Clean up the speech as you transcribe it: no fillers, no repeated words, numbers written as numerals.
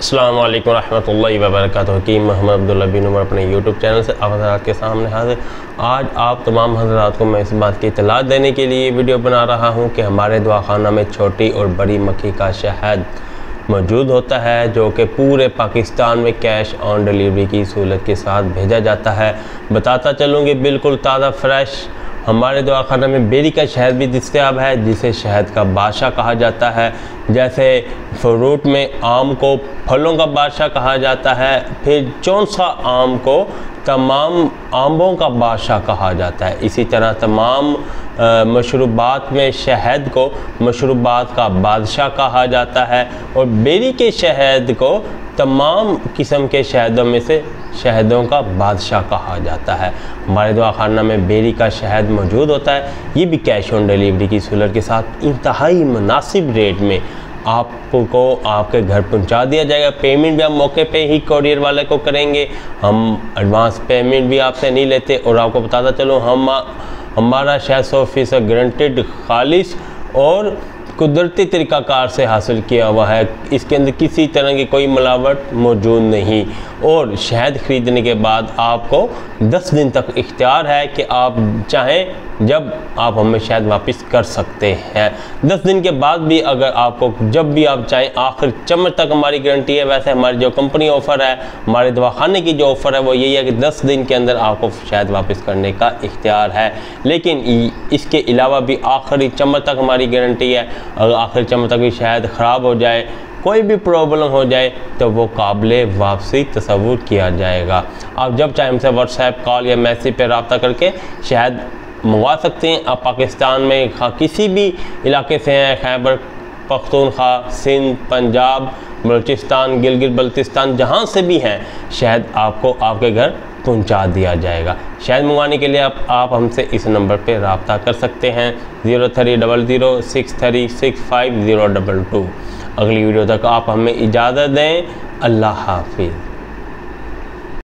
अस्सलामु अलैकुम रहमतुल्लाहि व बरकातुहू। हकीम मोहम्मद अब्दुल्ला बिन उमर अपने यूट्यूब चैनल से आप हज़रात के सामने हाजिर। आज आप तमाम हज़रात को मैं इस बात की इत्तला देने के लिए वीडियो बना रहा हूँ कि हमारे दवाखाना में छोटी और बड़ी मक्खी का शहद मौजूद होता है, जो कि पूरे पाकिस्तान में कैश ऑन डिलीवरी की सहूलत के साथ भेजा जाता है। बताता चलूँगी बिल्कुल ताज़ा फ्रेश हमारे दवाखाना में बेरी का शहद भी दस्तयाब है, जिसे शहद का बादशाह कहा जाता है। जैसे फ्रूट में आम को फलों का बादशाह कहा जाता है, फिर चौंसा आम को तमाम आमों का बादशाह कहा जाता है। इसी तरह तमाम मशरूबात में शहद को मशरूबात का बादशाह कहा जाता है, और बेरी के शहद को तमाम किस्म के शहदों में से शहदों का बादशाह कहा जाता है। हमारे दवाखाना में बेरी का शहद मौजूद होता है। ये भी कैश ऑन डिलीवरी की सहूलत के साथ इंतहाई मुनासिब रेट में आपको आपके घर पहुंचा दिया जाएगा। पेमेंट भी हम मौके पे ही कोरियर वाले को करेंगे, हम एडवांस पेमेंट भी आपसे नहीं लेते। और आपको बताता चलो हमारा शहद 100% गारंटेड, खालिश और कुदरती तरीक़ाकार से हासिल किया हुआ है। इसके अंदर किसी तरह की कोई मिलावट मौजूद नहीं। और शहद ख़रीदने के बाद आपको 10 दिन तक इख्तियार है कि आप चाहें जब आप हमें शहद वापस कर सकते हैं। 10 दिन के बाद भी अगर आपको जब भी आप चाहें, आखिर चम्मच तक हमारी गारंटी है। वैसे हमारी जो कंपनी ऑफ़र है, हमारे दवाखाने की जो ऑफ़र है वो यही है कि 10 दिन के अंदर आपको शहद वापस करने का इख्तियार है। लेकिन इसके अलावा भी आखिरी चम्मच तक हमारी गारंटी है। अगर आखिरी चम्मच तक भी शहद ख़राब हो जाए, कोई भी प्रॉब्लम हो जाए, तो वो काबिले वापसी तसव्वुर किया जाएगा। आप जब चाहे हमसे व्हाट्सएप, कॉल या मैसेज पर रब्ता करके शहद मंगवा सकते हैं। आप पाकिस्तान में किसी भी इलाके से हैं, खैबर पख्तूनख्वा, सिंध, पंजाब, बलूचिस्तान, गिलगित बल्तिस्तान, जहाँ से भी हैं, शहद आपको आपके घर पहुंचा दिया जाएगा। शहद मंगवाने के लिए आप हमसे इस नंबर पे रब्ता कर सकते हैं 0300636502। अगली वीडियो तक आप हमें इजाज़त दें। अल्लाह हाफिज़।